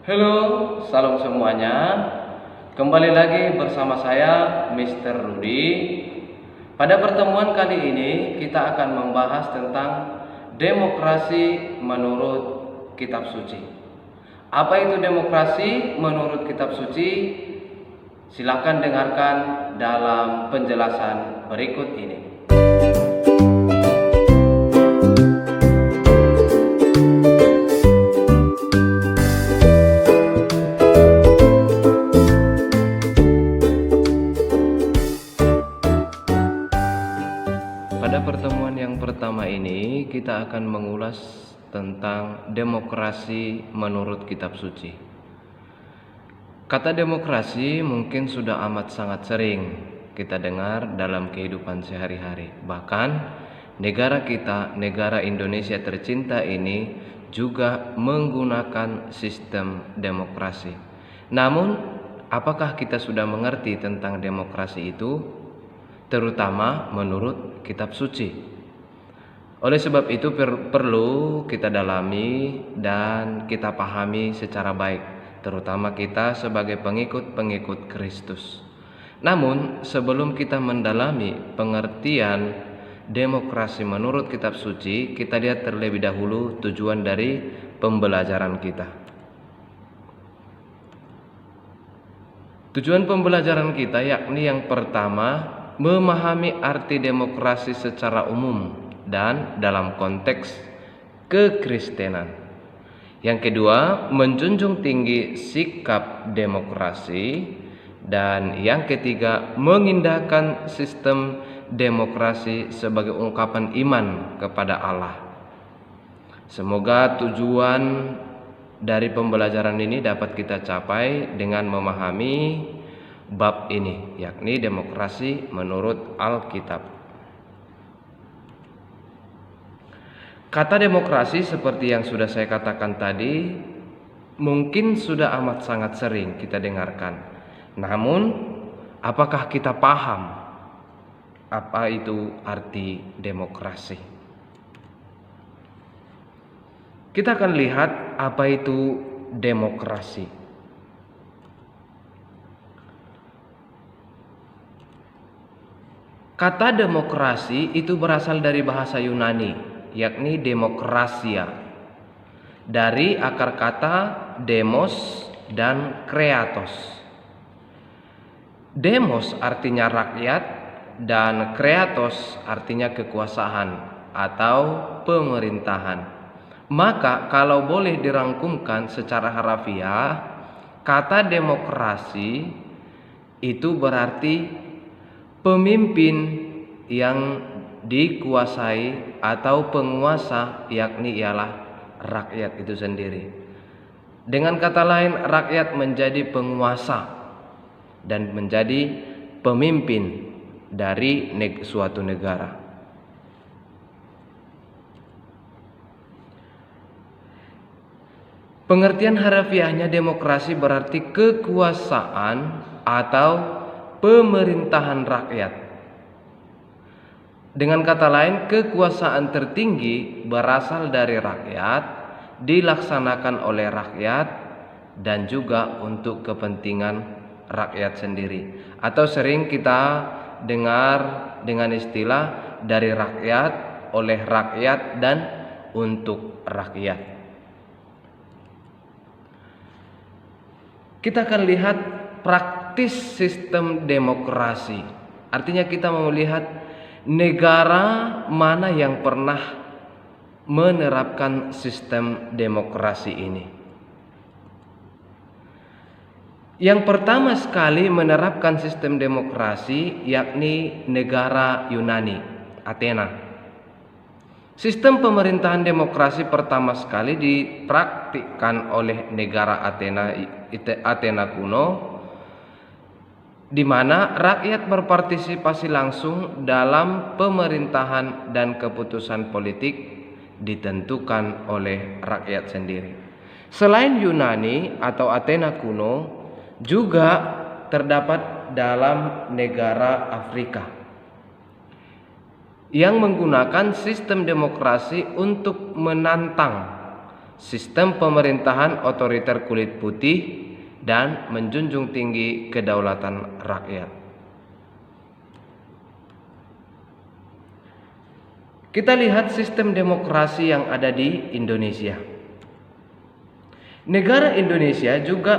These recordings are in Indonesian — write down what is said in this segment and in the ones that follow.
Halo, salam semuanya. Kembali lagi bersama saya, Mr. Rudy. Pada pertemuan kali ini, kita akan membahas tentang demokrasi menurut Kitab Suci. Apa itu demokrasi menurut Kitab Suci? Silakan dengarkan dalam penjelasan berikut ini. Pada pertemuan yang pertama ini kita akan mengulas tentang demokrasi menurut Kitab Suci. Kata demokrasi mungkin sudah amat sangat sering kita dengar dalam kehidupan sehari-hari. Bahkan negara kita, negara Indonesia tercinta ini juga menggunakan sistem demokrasi. Namun, apakah kita sudah mengerti tentang demokrasi itu? Terutama menurut Kitab Suci. Oleh sebab itu perlu kita dalami dan kita pahami secara baik, terutama kita sebagai pengikut-pengikut Kristus. Namun sebelum kita mendalami pengertian demokrasi menurut Kitab Suci, kita lihat terlebih dahulu tujuan dari pembelajaran kita. Tujuan pembelajaran kita yakni yang pertama, memahami arti demokrasi secara umum dan dalam konteks kekristenan. Yang kedua, menjunjung tinggi sikap demokrasi. Dan yang ketiga, mengindahkan sistem demokrasi sebagai ungkapan iman kepada Allah. Semoga tujuan dari pembelajaran ini dapat kita capai dengan memahami bab ini, yakni demokrasi menurut Alkitab. Kata demokrasi seperti yang sudah saya katakan tadi mungkin sudah amat sangat sering kita dengarkan. Namun, apakah kita paham apa itu arti demokrasi? Kita akan lihat apa itu demokrasi. Kata demokrasi itu berasal dari bahasa Yunani, yakni demokrasia. Dari akar kata demos dan kreatos. Demos artinya rakyat dan kreatos artinya kekuasaan atau pemerintahan. Maka kalau boleh dirangkumkan secara harafiah, kata demokrasi itu berarti pemimpin yang dikuasai atau penguasa, yakni ialah rakyat itu sendiri. Dengan kata lain, rakyat menjadi penguasa dan menjadi pemimpin dari suatu negara. Pengertian harafiahnya demokrasi berarti kekuasaan atau pemerintahan rakyat. Dengan kata lain, kekuasaan tertinggi berasal dari rakyat, dilaksanakan oleh rakyat, dan juga untuk kepentingan rakyat sendiri. Atau sering kita dengar dengan istilah dari rakyat, oleh rakyat, dan untuk rakyat. Kita akan lihat praktis sistem demokrasi. Artinya kita mau melihat negara mana yang pernah menerapkan sistem demokrasi ini. Yang pertama sekali menerapkan sistem demokrasi yakni negara Yunani, Athena. Sistem pemerintahan demokrasi pertama sekali dipraktikkan oleh negara Athena kuno, di mana rakyat berpartisipasi langsung dalam pemerintahan dan keputusan politik ditentukan oleh rakyat sendiri. Selain Yunani atau Athena kuno, juga terdapat dalam negara Afrika yang menggunakan sistem demokrasi untuk menantang sistem pemerintahan otoriter kulit putih, dan menjunjung tinggi kedaulatan rakyat. Kita lihat sistem demokrasi yang ada di Indonesia. Negara Indonesia juga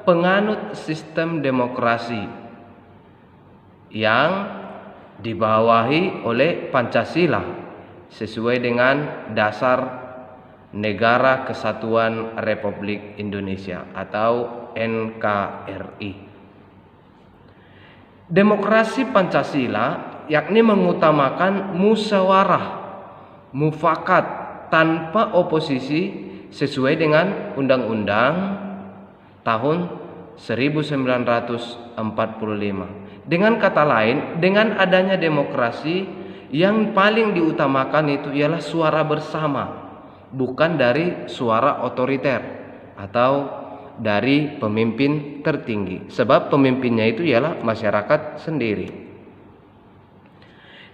penganut sistem demokrasi yang dibawahi oleh Pancasila sesuai dengan dasar Negara Kesatuan Republik Indonesia atau NKRI. Demokrasi Pancasila yakni mengutamakan musyawarah, mufakat tanpa oposisi sesuai dengan Undang-Undang tahun 1945. Dengan kata lain, dengan adanya demokrasi, yang paling diutamakan itu ialah suara bersama, bukan dari suara otoriter atau dari pemimpin tertinggi, sebab pemimpinnya itu ialah masyarakat sendiri.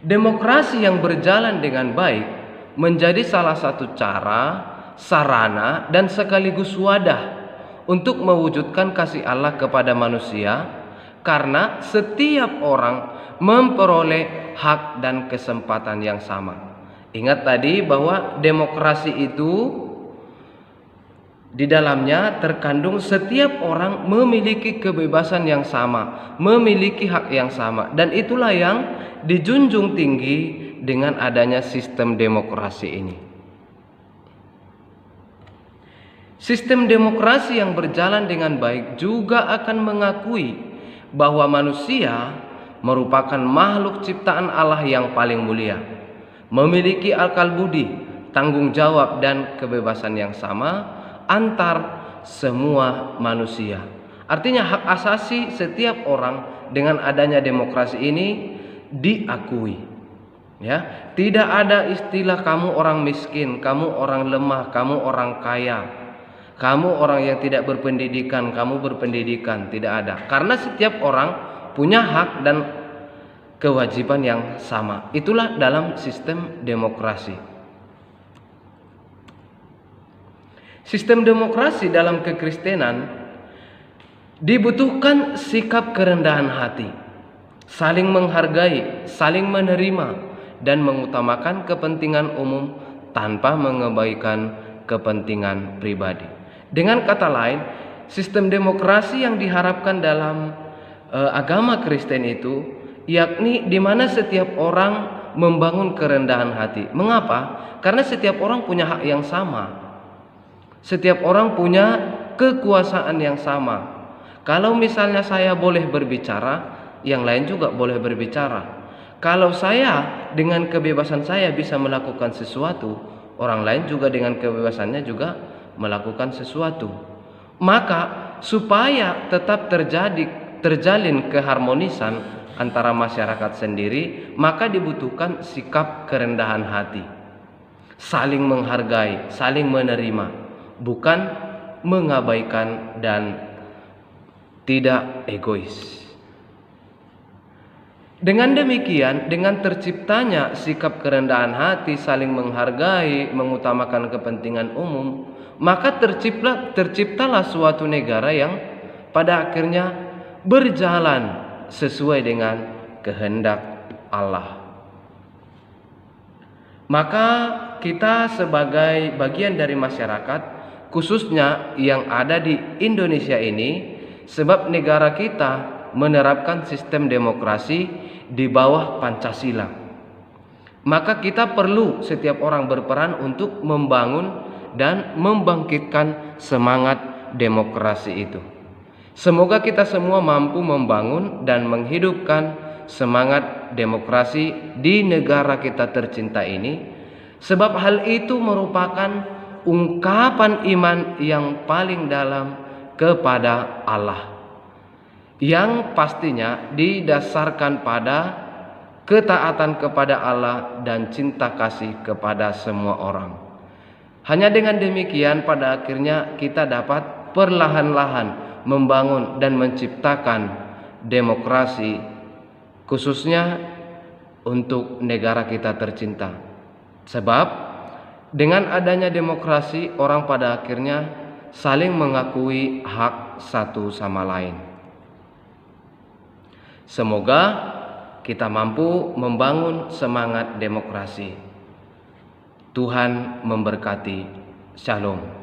Demokrasi yang berjalan dengan baik menjadi salah satu cara, sarana, dan sekaligus wadah untuk mewujudkan kasih Allah kepada manusia, karena setiap orang memperoleh hak dan kesempatan yang sama. Ingat tadi bahwa demokrasi itu di dalamnya terkandung setiap orang memiliki kebebasan yang sama, memiliki hak yang sama, dan itulah yang dijunjung tinggi dengan adanya sistem demokrasi ini. Sistem demokrasi yang berjalan dengan baik juga akan mengakui bahwa manusia merupakan makhluk ciptaan Allah yang paling mulia, memiliki akal budi, tanggung jawab, dan kebebasan yang sama antar semua manusia. Artinya hak asasi setiap orang dengan adanya demokrasi ini diakui. Ya, tidak ada istilah kamu orang miskin, kamu orang lemah, kamu orang kaya, kamu orang yang tidak berpendidikan, kamu berpendidikan, tidak ada. Karena setiap orang punya hak dan kewajiban yang sama. Itulah dalam sistem demokrasi. Sistem demokrasi dalam kekristenan dibutuhkan sikap kerendahan hati, saling menghargai, saling menerima, dan mengutamakan kepentingan umum tanpa mengabaikan kepentingan pribadi. Dengan kata lain, sistem demokrasi yang diharapkan dalam agama Kristen itu yakni di mana setiap orang membangun kerendahan hati. Mengapa? Karena setiap orang punya hak yang sama. Setiap orang punya kekuasaan yang sama. Kalau misalnya saya boleh berbicara, yang lain juga boleh berbicara. Kalau saya dengan kebebasan saya bisa melakukan sesuatu, orang lain juga dengan kebebasannya juga melakukan sesuatu. Maka supaya tetap terjalin keharmonisan antara masyarakat sendiri, maka dibutuhkan sikap kerendahan hati, saling menghargai, saling menerima, bukan mengabaikan dan tidak egois. Dengan demikian, dengan terciptanya sikap kerendahan hati, saling menghargai, mengutamakan kepentingan umum, maka terciptalah suatu negara yang pada akhirnya berjalan sesuai dengan kehendak Allah. Maka kita sebagai bagian dari masyarakat, khususnya yang ada di Indonesia ini, sebab negara kita menerapkan sistem demokrasi di bawah Pancasila, maka kita perlu setiap orang berperan untuk membangun dan membangkitkan semangat demokrasi itu. Semoga kita semua mampu membangun dan menghidupkan semangat demokrasi di negara kita tercinta ini, sebab hal itu merupakan ungkapan iman yang paling dalam kepada Allah, yang pastinya didasarkan pada ketaatan kepada Allah dan cinta kasih kepada semua orang. Hanya dengan demikian pada akhirnya kita dapat perlahan-lahan membangun dan menciptakan demokrasi, khususnya untuk negara kita tercinta. Sebab Dengan adanya demokrasi, orang pada akhirnya saling mengakui hak satu sama lain. Semoga kita mampu membangun semangat demokrasi. Tuhan memberkati. Shalom.